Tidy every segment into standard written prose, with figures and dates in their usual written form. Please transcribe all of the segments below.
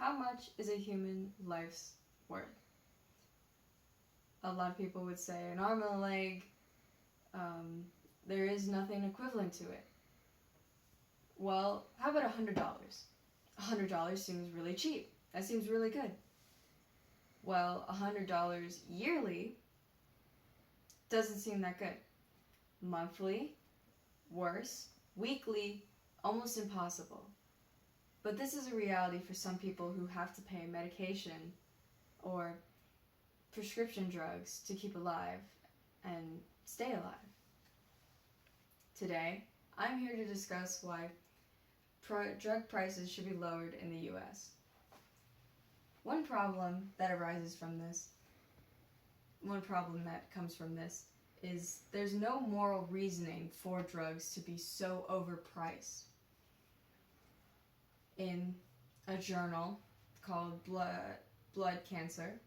how much is a human life's worth? A lot of people would say an arm and a leg, there is nothing equivalent to it. Well, how about $100? $100 seems really cheap. That seems really good. Well, $100 yearly doesn't seem that good. Monthly, worse. Weekly, almost impossible. But this is a reality for some people who have to pay medication or prescription drugs to keep alive and stay alive. Today, I'm here to discuss why drug prices should be lowered in the US. One problem that comes from this is there's no moral reasoning for drugs to be so overpriced. In a journal called Blood Cancer,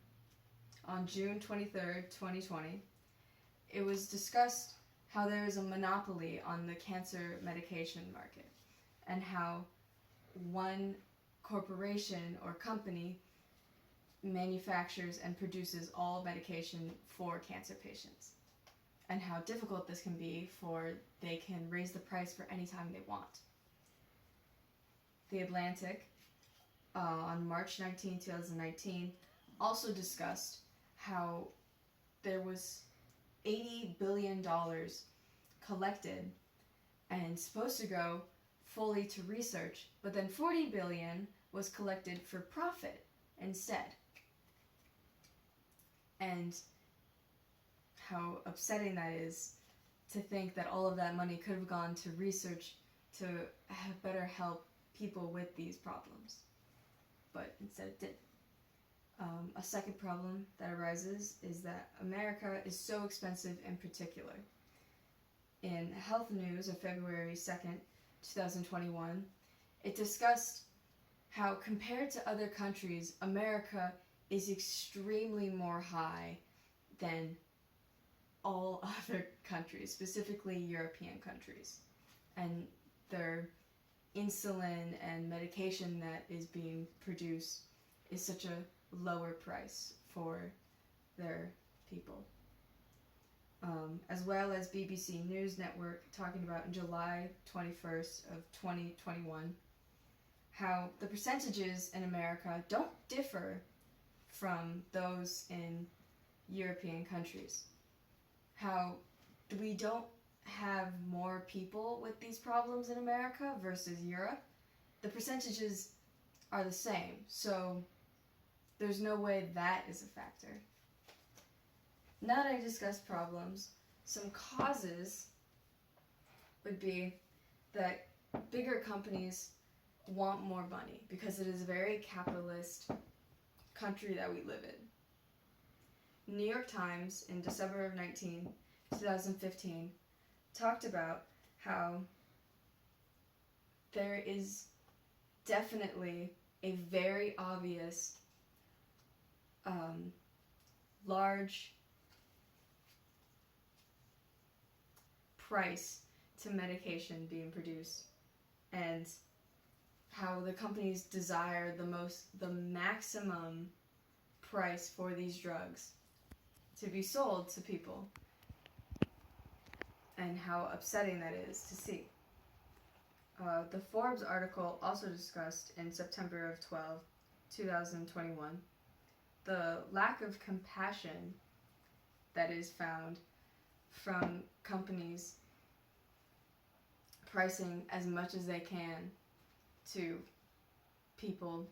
on June 23rd, 2020, it was discussed how there is a monopoly on the cancer medication market and how one corporation or company manufactures and produces all medication for cancer patients, and how difficult this can be for they can raise the price for any time they want. The Atlantic, on March 19, 2019, also discussed how there was $80 billion collected and supposed to go fully to research, but then $40 billion was collected for profit instead. And how upsetting that is to think that all of that money could have gone to research to have better help people with these problems, but instead it didn't. A second problem that arises is that America is so expensive in particular. In Health News of February 2nd, 2021, it discussed how compared to other countries, America is extremely more high than all other countries, specifically European countries. And their insulin and medication that is being produced is such a lower price for their people. As well as BBC News Network talking about in July 21st of 2021 how the percentages in America don't differ from those in European countries. How we don't have more people with these problems in America versus Europe. The percentages are the same, so there's no way that is a factor. Now that I discussed problems, some causes would be that bigger companies want more money because it is a very capitalist country that we live in. New York Times in December of 2015 talked about how there is definitely a very obvious large price to medication being produced, and how the companies desire the maximum price for these drugs to be sold to people, and how upsetting that is to see. The Forbes article also discussed in September of 2021, the lack of compassion that is found from companies pricing as much as they can to people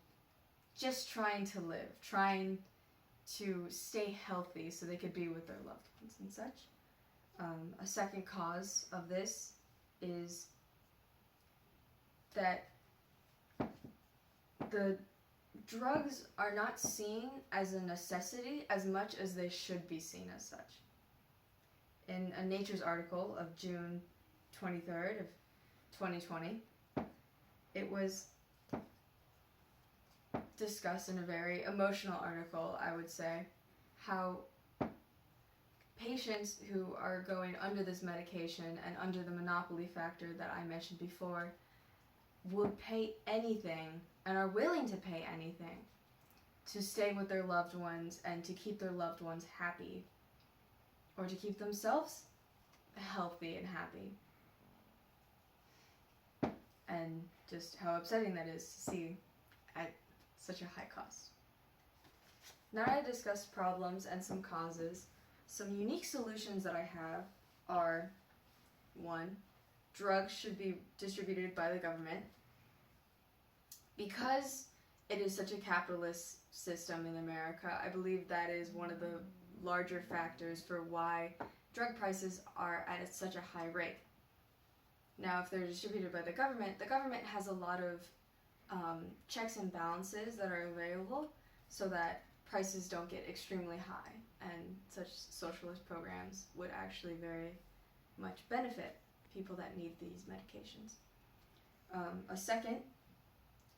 just trying to live, trying to stay healthy so they could be with their loved ones and such. A second cause of this is that the drugs are not seen as a necessity as much as they should be seen as such. In a Nature's article of June 23rd of 2020, it was discussed in a very emotional article, I would say, how patients who are going under this medication and under the monopoly factor that I mentioned before would pay anything and are willing to pay anything to stay with their loved ones and to keep their loved ones happy, or to keep themselves healthy and happy. And just how upsetting that is to see at such a high cost. Now I discussed problems and some causes. Some unique solutions that I have are: 1. Drugs should be distributed by the government. Because it is such a capitalist system in America, I believe that is one of the larger factors for why drug prices are at such a high rate. Now, if they're distributed by the government has a lot of checks and balances that are available so that prices don't get extremely high, and such socialist programs would actually very much benefit people that need these medications. A second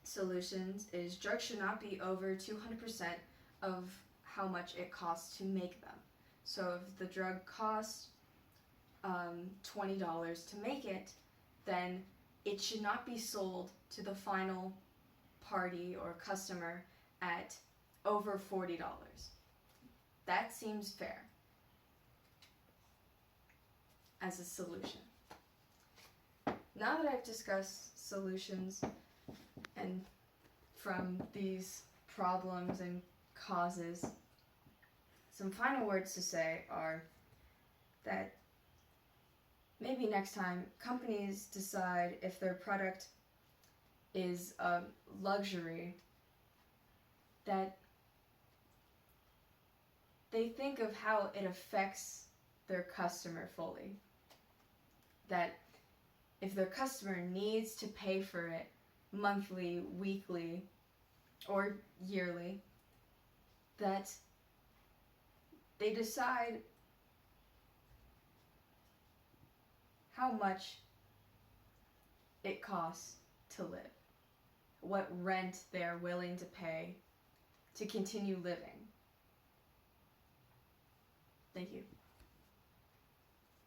solution is drugs should not be over 200% of how much it costs to make them. So if the drug costs $20 to make it, then it should not be sold to the final party or customer at over $40. That seems fair as a solution. Now that I've discussed solutions and from these problems and causes, some final words to say are that maybe next time companies decide if their product is a luxury, that they think of how it affects their customer fully. That if their customer needs to pay for it monthly, weekly, or yearly, that they decide how much it costs to live, what rent they're willing to pay to continue living.